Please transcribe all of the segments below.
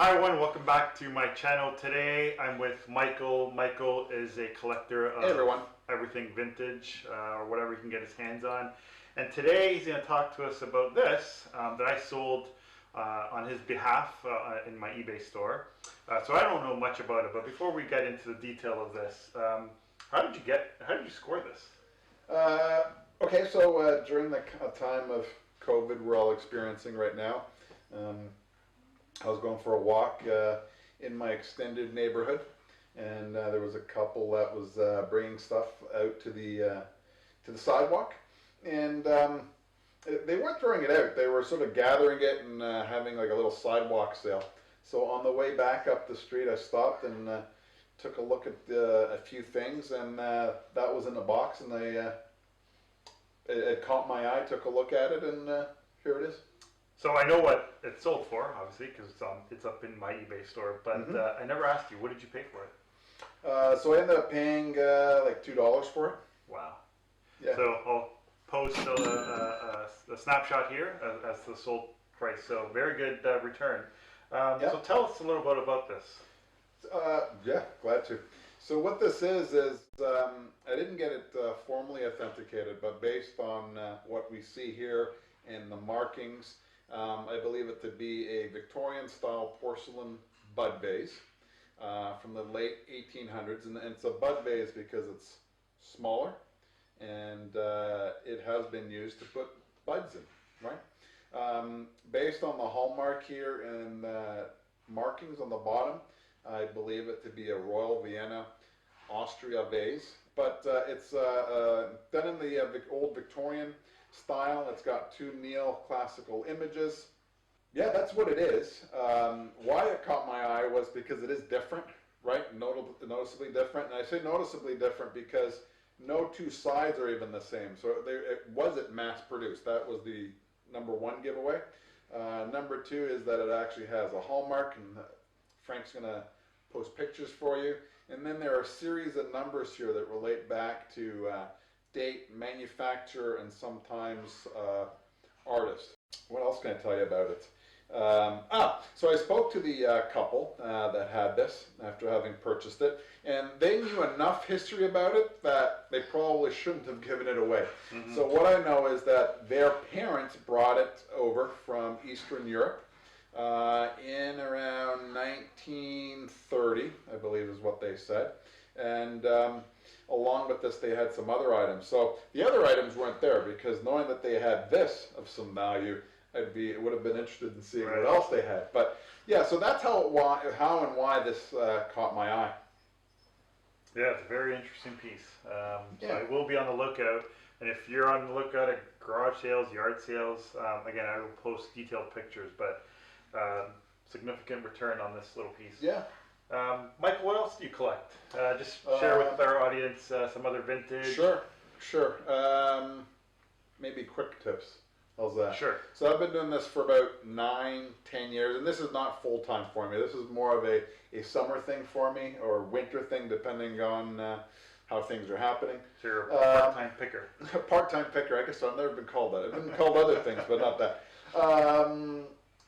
Hi everyone, welcome back to my channel. Today I'm with Michael. Michael is a collector Hey of everyone. everything vintage or whatever he can get his hands on. And today he's going to talk to us about this that I sold on his behalf in my eBay store. So I don't know much about it, but before we get into the detail of this, how did you score this? Okay, so during the time of COVID we're all experiencing right now, I was going for a walk in my extended neighborhood, and there was a couple that was bringing stuff out to the sidewalk, and they weren't throwing it out. They were sort of gathering it and having like a little sidewalk sale. So on the way back up the street, I stopped and took a look at a few things, and that was in the box, and it caught my eye. Took a look at it, and here it is. So I know what it sold for, obviously, because it's up in my eBay store. But I never asked you, what did you pay for it? So I ended up paying like $2 for it. Wow. Yeah. So I'll post a snapshot here as the sold price. So very good return. Yeah. So tell us a little bit about this. Yeah, glad to. So what this is I didn't get it formally authenticated, but based on what we see here and the markings, I believe it to be a Victorian style porcelain bud vase from the late 1800s, and it's a bud vase because it's smaller and it has been used to put buds in, right? Based on the hallmark here and markings on the bottom, I believe it to be a Royal Vienna, Austria vase, but it's done in the old Victorian style. It's got two neoclassical images. Yeah, that's what it is. Why it caught my eye was because it is different, right? Noticeably different. And I say noticeably different because no two sides are even the same. So it wasn't mass produced. That was the number one giveaway. Number two is that it actually has a hallmark, and Frank's going to post pictures for you. And then there are a series of numbers here that relate back to date, manufacturer, and sometimes artist. What else can I tell you about it? So I spoke to the couple that had this after having purchased it, and they knew enough history about it that they probably shouldn't have given it away. Mm-hmm. So what I know is that their parents brought it over from Eastern Europe in around 1930, I believe is what they said, and along with this they had some other items. So the other items weren't there because knowing that they had this of some value, would have been interested in seeing what else they had. But yeah, so that's how and why this caught my eye. Yeah, it's a very interesting piece. So I will be on the lookout, and if you're on the lookout at garage sales, yard sales, again, I will post detailed pictures, but significant return on this little piece. Yeah. Michael, what else do you collect? Just share with our audience some other vintage. Sure. Maybe quick tips. How's that? Sure. So I've been doing this for about 9-10 years, and this is not full-time for me. This is more of a summer thing for me, or winter thing, depending on how things are happening. So you're a part-time picker. Part-time picker. I guess I've never been called that. I've been called other things, but not that.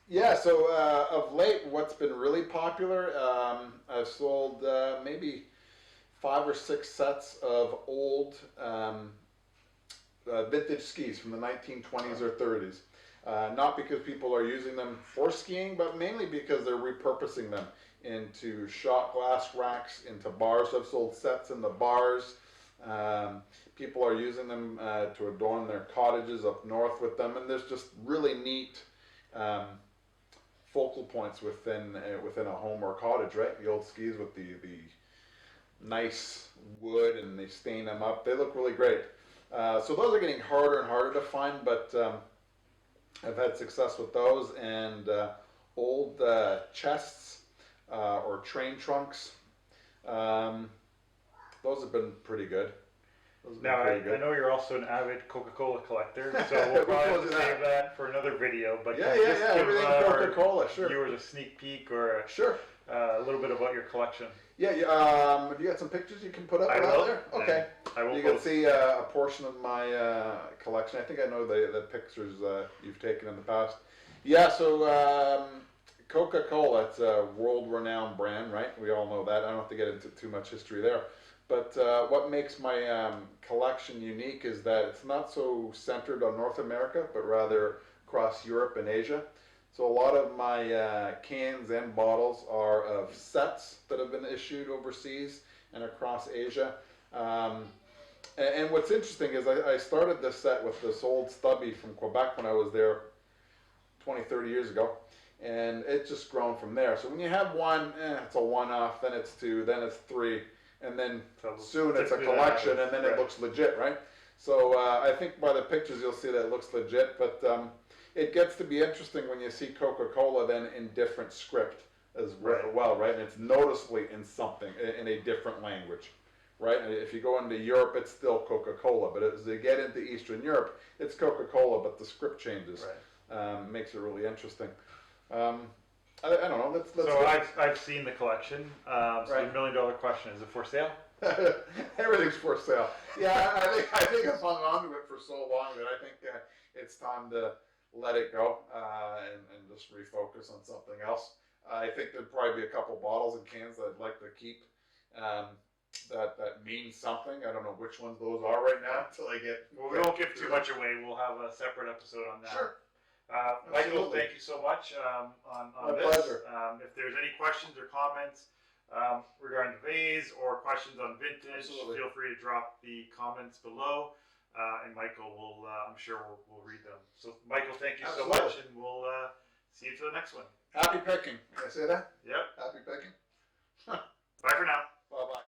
Yeah, so of late, what's been really popular, I've sold maybe 5 or 6 sets of old vintage skis from the 1920s or 30s. Not because people are using them for skiing, but mainly because they're repurposing them into shot glass racks, into bars. So I've sold sets in the bars. People are using them to adorn their cottages up north with them, and there's just really neat focal points within a home or cottage, right? The old skis with the nice wood, and they stain them up. They look really great. So those are getting harder and harder to find, but I've had success with those, and old chests or train trunks. Those have been pretty good. Now, I know you're also an avid Coca-Cola collector, so we'll probably have to save that for another video. But yeah, everything Coca-Cola, sure. Viewers a sneak peek or sure. A little bit about your collection. Yeah, have you got some pictures you can put up out there? Okay. I will. You can see a portion of my collection. I think I know the pictures you've taken in the past. Yeah, so Coca-Cola, it's a world-renowned brand, right? We all know that. I don't have to get into too much history there. But what makes my collection unique is that it's not so centered on North America, but rather across Europe and Asia. So a lot of my cans and bottles are of sets that have been issued overseas and across Asia. And what's interesting is I started this set with this old stubby from Quebec when I was there 20, 30 years ago. And it's just grown from there. So when you have one, it's a one-off, then it's two, then it's three, and then soon it's a collection, and then it looks legit, right? So I think by the pictures you'll see that it looks legit, but it gets to be interesting when you see Coca-Cola then in different script as well, right? And it's noticeably in something, in a different language, right? And if you go into Europe, it's still Coca-Cola, but as you get into Eastern Europe, it's Coca-Cola, but the script changes. Makes it really interesting. I don't know. Let's so I've seen the collection. So the $1 million question: is it for sale? Everything's for sale. Yeah, I think I've hung on to it for so long that I think it's time to let it go and just refocus on something else. I think there'd probably be a couple bottles and cans that I'd like to keep that mean something. I don't know which ones those are right now until I get. Well, we won't give too much away. We'll have a separate episode on that. Sure. Michael, thank you so much on My this. pleasure. If there's any questions or comments regarding the vase or questions on vintage, feel free to drop the comments below, and Michael will, I'm sure, we'll read them. So, Michael, thank you so much, and we'll see you to the next one. Happy picking. Can I say that? Yep. Happy picking. Bye for now. Bye-bye.